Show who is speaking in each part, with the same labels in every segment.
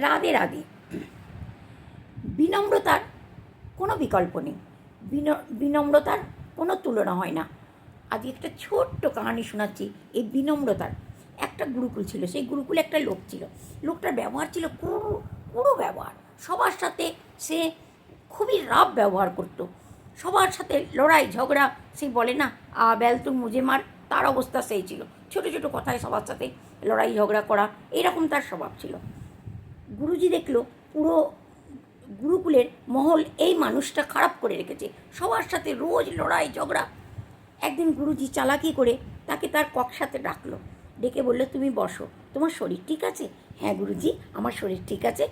Speaker 1: রাধে রাধে। বিনম্রতার কোনো বিকল্প নেই, বিনম্রতার কোনো তুলনা হয় না। আজ একটা ছোট্ট কাহিনি শোনাচ্ছি। এই বিনম্রতার একটা গুরুকুল ছিল, সেই গুরুকুলে একটা লোক ছিল। লোকটার ব্যবহার ছিল পুরো ব্যবহার, সবার সাথে সে খুবই রাফ ব্যবহার করতো, সবার সাথে লড়াই ঝগড়া। সেই বলে না বেল তো মুজে মার, তার অবস্থা সেই ছিল। ছোটো ছোটো কথায় সবার সাথে লড়াই ঝগড়া করা, এইরকম তার স্বভাব ছিল। গুরুজি দেখলো পুরো গুরুকুলের মহল এই মানুষটা খারাপ করে রেখেছে, সবার সাথে রোজ লড়াই ঝগড়া। একদিন গুরুজি চালাকি করে তাকে তার কক্ষাতে ডাকলো, ডেকে বললো, তুমি বসো, তোমার শরীর ঠিক আছে? হ্যাঁ গুরুজি, আমার শরীর ঠিক আছে।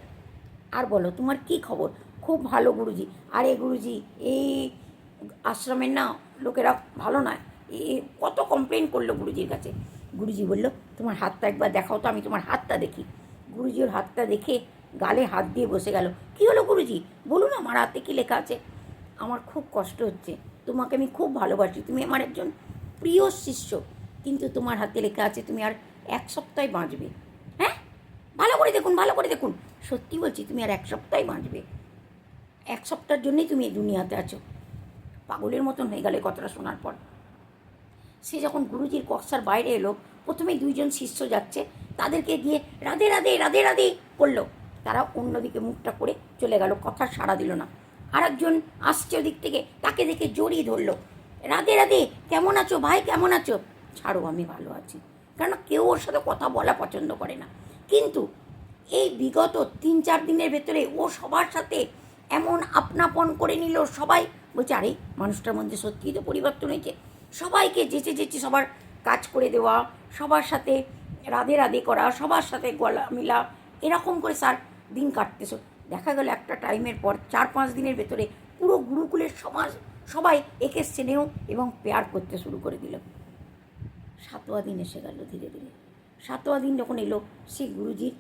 Speaker 1: আর বলো, তোমার কি খবর? খুব ভালো গুরুজি। আরে গুরুজি, এই আশ্রমের না লোকেরা ভালো নয়, কত কমপ্লেন করলো গুরুজির কাছে। গুরুজি বলল, তোমার হাতটা একবার দেখাও তো, আমি তোমার হাতটা দেখি। গুরুজি ওর হাতটা দেখে গালে হাত দিয়ে বসে গেল। কী হলো গুরুজি, বলুন আমার হাতে কী লেখা আছে? আমার খুব কষ্ট হচ্ছে, তোমাকে আমি খুব ভালোবাসি, তুমি আমার একজন প্রিয় শিষ্য, কিন্তু তোমার হাতে লেখা আছে তুমি আর 1 সপ্তাহ বাঁচবে। হ্যাঁ, ভালো করে দেখুন, ভালো করে দেখুন, সত্যি বলছি, তুমি আর 1 সপ্তাহ বাঁচবে। 1 সপ্তাহের জন্যই তুমি এই দুনিয়াতে আছো। পাগলের মতন হয়ে গেল কথাটা শোনার পর। সে যখন গুরুজির কক্ষার বাইরে এলো, প্রথমে 2জন শিষ্য যাচ্ছে, তাদেরকে গিয়ে রাধে রাধে রাধে রাধে করলো। তারা অন্যদিকে মুখটা করে চলে গেল, কথা সাড়া দিল না। আর একজন আসছে ওদিক থেকে, তাকে দেখে জড়িয়ে ধরলো, রাধে রাধে, কেমন আছো ভাই, কেমন আছো? ছাড়ো, আমি ভালো আছি। কেন, কেউ ওর সাথে কথা বলা পছন্দ করে না। কিন্তু এই বিগত 3-4 দিনের ভেতরে ও সবার সাথে এমন আপনাপন করে নিল, সবাই বলছে, আরে মানুষটার মধ্যে সত্যিই তো পরিবর্তন হয়েছে। সবাইকে যেচে যেচে সবার কাজ করে দেওয়া, সবার সাথে রাধে রাধে করা, সবার সাথে গলা মিলা, এরকম করে স্যার দিন কাটতেছে। দেখা গেল একটা টাইমের পর 4-5 দিনের ভেতরে পুরো গুরুকুলের সবাই একে স্নেহ এবং পেয়ার করতে শুরু করে দিল। 7ওয়া দিন এসে গেল ধীরে ধীরে। 7ওয়া দিন যখন এলো, সে গুরুজির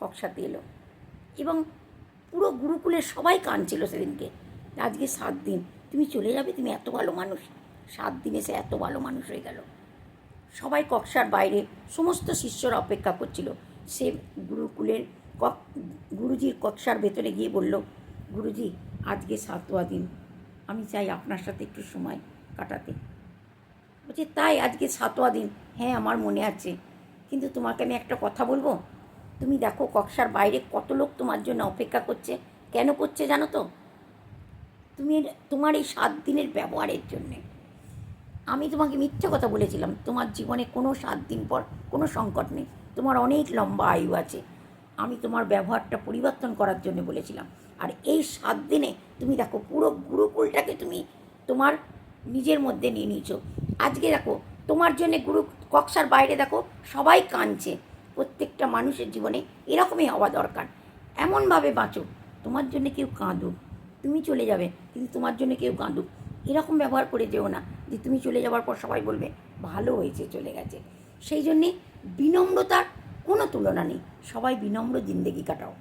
Speaker 1: কক্ষাতে এলো এবং পুরো গুরুকুলের সবাই কাঁদছিল সেদিনকে। আজকে 7 দিন তুমি চলে যাবে, তুমি এত ভালো মানুষ। 7 দিনে সে এত ভালো মানুষ হয়ে গেল। সবাই কক্ষার বাইরে সমস্ত শিষ্যরা অপেক্ষা করছিল। সে গুরুজির কক্ষার ভেতরে গিয়ে বলল, গুরুজি, আজকে 7ওয়া দিন, আমি চাই আপনার সাথে একটু সময় কাটাতে। বলছে, তাই আজকে 7ওয়া দিন? হ্যাঁ, আমার মনে আছে, কিন্তু তোমাকে আমি একটা কথা বলবো। তুমি দেখো কক্ষার বাইরে কত লোক তোমার জন্য অপেক্ষা করছে। কেন করছে জানো তো? তোমার এই 7 দিনের ব্যবহারের জন্যে। আমি তোমাকে মিথ্যে কথা বলেছিলাম, তোমার জীবনে কোনো 7 দিন পর কোনো সংকট নেই, তোমার অনেক লম্বা আয়ু আছে। আমি তোমার ব্যবহারটা পরিবর্তন করার জন্য বলেছিলাম। আর এই 7 দিনে তুমি দেখো পুরো গুরুকুলটাকে তুমি তোমার নিজের মধ্যে নিয়ে নিয়েছো। আজকে দেখো তোমার জন্যে কক্ষার বাইরে দেখো সবাই কাঁদছে। প্রত্যেকটা মানুষের জীবনে এরকমই হওয়া দরকার। এমনভাবে বাঁচো, তোমার জন্য কেউ কাঁদুক, তুমি চলে যাবে কিন্তু তোমার জন্য কেউ কাঁদুক, এরকম ব্যবহার করে যেও না যে তুমি চলে যাওয়ার পর সবাই বলবে ভালো হয়েছে চলে গেছে। সেই জন্যে বিনম্রতার কোনো তুলনা নেই, সবাই বিনম্র জিন্দেগি কাটাও।